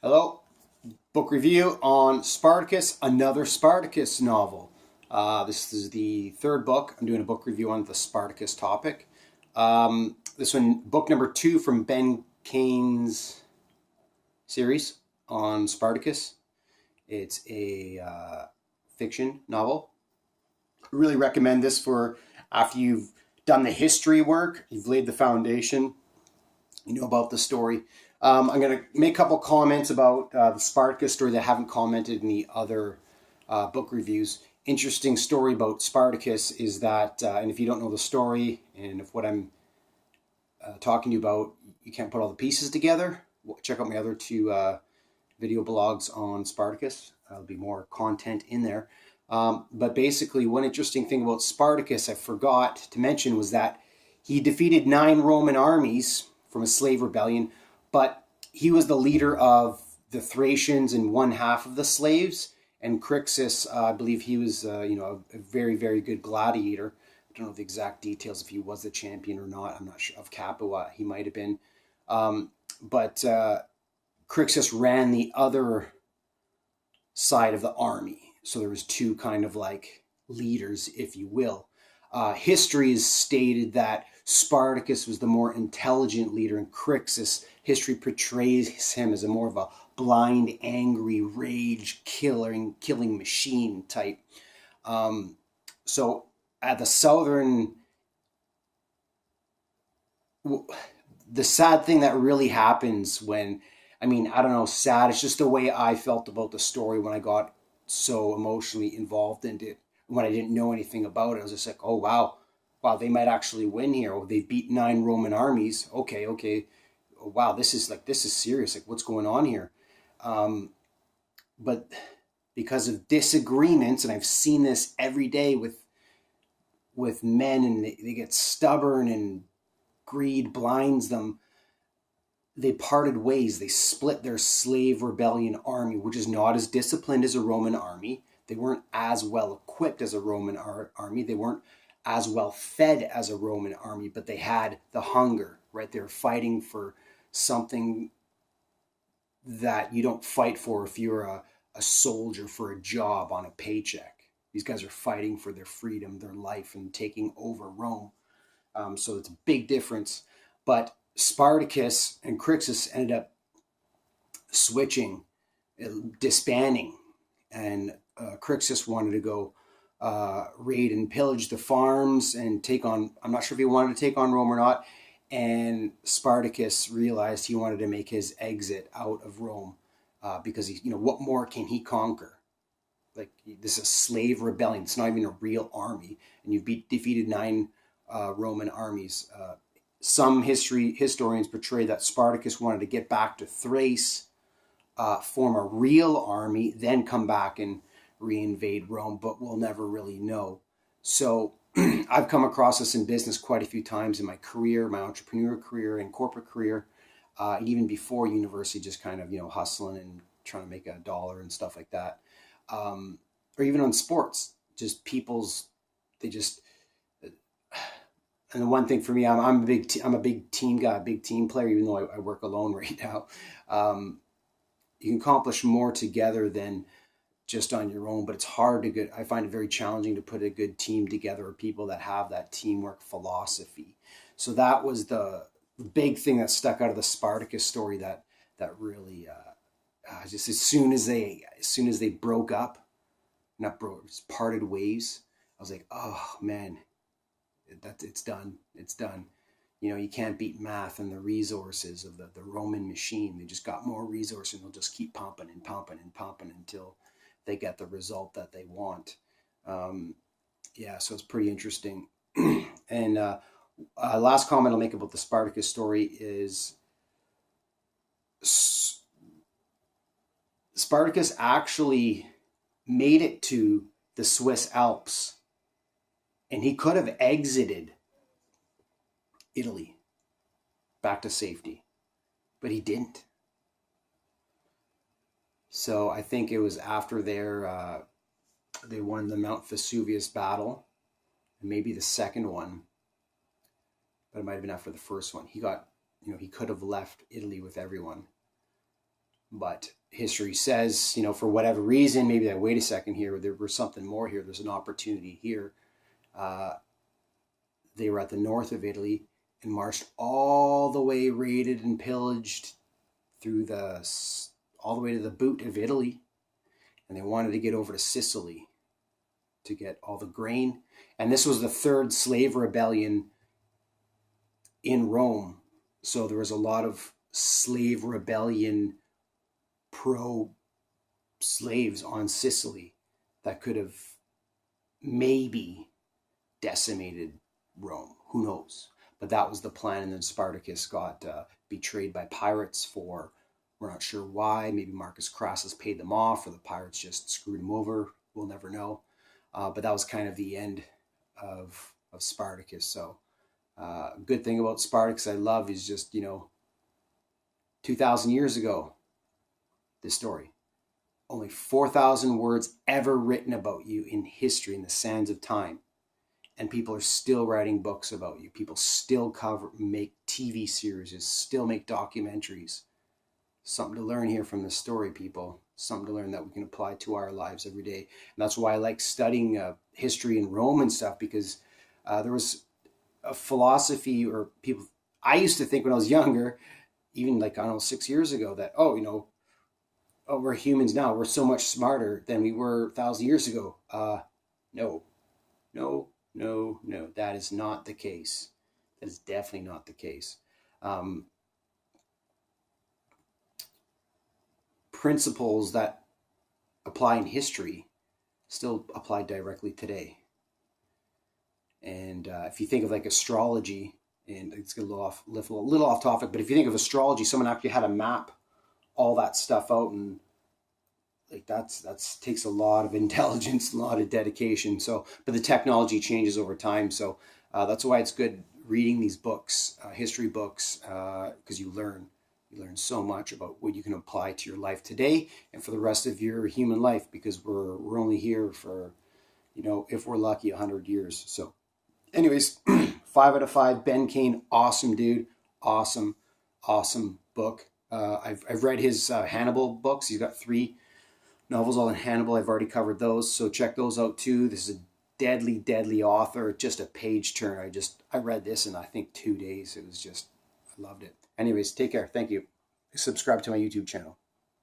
Hello, book review on Spartacus, another Spartacus novel. This is the third book. I'm doing a book review on the Spartacus topic. This one, book number 2 from Ben Kane's series on Spartacus. It's a fiction novel. I really recommend this for after you've done the history work, you've laid the foundation, you know about the story. I'm going to make a couple comments about the Spartacus story that I haven't commented in the other book reviews. Interesting story about Spartacus is that, and if you don't know the story, and if what I'm talking to you about, you can't put all the pieces together, check out my other two video blogs on Spartacus. There'll be more content in there. But basically, one interesting thing about Spartacus I forgot to mention was that he defeated 9 Roman armies from a slave rebellion, but he was the leader of the Thracians and one half of the slaves. And Crixus, I believe he was, a very, very good gladiator. I don't know the exact details if he was the champion or not. I'm not sure. Of Capua, he might have been. But Crixus ran the other side of the army. So there was 2 kind of like leaders, if you will. History has stated that Spartacus was the more intelligent leader, and Crixus, history portrays him as a more of a blind, angry, rage-killing machine type. So at the sad thing that really happens when, I don't know, sad, it's just the way I felt about the story when I got so emotionally involved in it. When I didn't know anything about it, I was just like, oh, wow, they might actually win here. Oh, they beat 9 Roman armies. Okay. Oh, wow, this is serious. Like, what's going on here? But because of disagreements, and I've seen this every day with men, and they get stubborn and greed blinds them, they parted ways. They split their slave rebellion army, which is not as disciplined as a Roman army. They weren't as well equipped as a Roman army. They weren't as well fed as a Roman army, but they had the hunger, right? They were fighting for something that you don't fight for if you're a soldier for a job on a paycheck. These guys are fighting for their freedom, their life, and taking over Rome. So it's a big difference. But Spartacus and Crixus ended up switching, disbanding, and Crixus wanted to go raid and pillage the farms and take on, I'm not sure if he wanted to take on Rome or not, and Spartacus realized he wanted to make his exit out of Rome because what more can he conquer? Like, this is a slave rebellion. It's not even a real army, and you've defeated 9 Roman armies. Some historians portray that Spartacus wanted to get back to Thrace, form a real army, then come back and reinvade Rome, but we'll never really know. So I've come across this in business quite a few times in my career, my entrepreneur career and corporate career, even before university, just kind of, hustling and trying to make a dollar and stuff like that. Or even on sports, just and the one thing for me, I'm a big team guy, big team player, even though I work alone right now. You can accomplish more together than just on your own, but it's hard to I find it very challenging to put a good team together of people that have that teamwork philosophy. So that was the big thing that stuck out of the Spartacus story that really just as soon as they broke up, just parted ways, I was like, oh man, it's done. You can't beat math and the resources of the Roman machine. They just got more resources, and they'll just keep pumping and pumping and pumping until they get the result that they want. So it's pretty interesting. And last comment I'll make about the Spartacus story is Spartacus actually made it to the Swiss Alps, and he could have exited Italy back to safety, but he didn't. So I think it was after they won the Mount Vesuvius battle, and maybe the second one, but it might have been after the first one. He could have left Italy with everyone, But history says, for whatever reason, maybe that, wait a second here, there was something more here. There's an opportunity here. They were at the north of Italy and marched all the way, raided and pillaged all the way to the boot of Italy. And they wanted to get over to Sicily to get all the grain. And this was the third slave rebellion in Rome. So there was a lot of slave rebellion pro-slaves on Sicily that could have maybe decimated Rome. Who knows? But that was the plan. And then Spartacus got betrayed by pirates for, we're not sure why. Maybe Marcus Crassus paid them off, or the pirates just screwed him over. We'll never know. But that was kind of the end of Spartacus. So good thing about Spartacus I love is just, 2,000 years ago, this story. Only 4,000 words ever written about you in history, in the sands of time. And people are still writing books about you. People still make TV series, still make documentaries. Something to learn here from this story, people. Something to learn that we can apply to our lives every day. And that's why I like studying history in Rome and stuff, because there was a philosophy, or people, I used to think when I was younger, even 6 years ago, that, we're humans now. We're so much smarter than we were 1,000 years ago. No. That is not the case. That is definitely not the case. Principles that apply in history still apply directly today. And if you think of astrology, and it's a little off topic, but if you think of astrology, someone actually had to map all that stuff out, and that's takes a lot of intelligence, a lot of dedication. So, but the technology changes over time. So that's why it's good reading these books, history books, because you learn so much about what you can apply to your life today and for the rest of your human life, because we're only here for, if we're lucky, 100 years. So anyways, 5 out of 5, Ben Kane, awesome dude, awesome book. I've read his Hannibal books. He's got 3 novels all in Hannibal. I've already covered those, so check those out too. This is a deadly author, just a page turn. I read this in I think 2 days. It was just, I loved it. Anyways, take care. Thank you. Subscribe to my YouTube channel.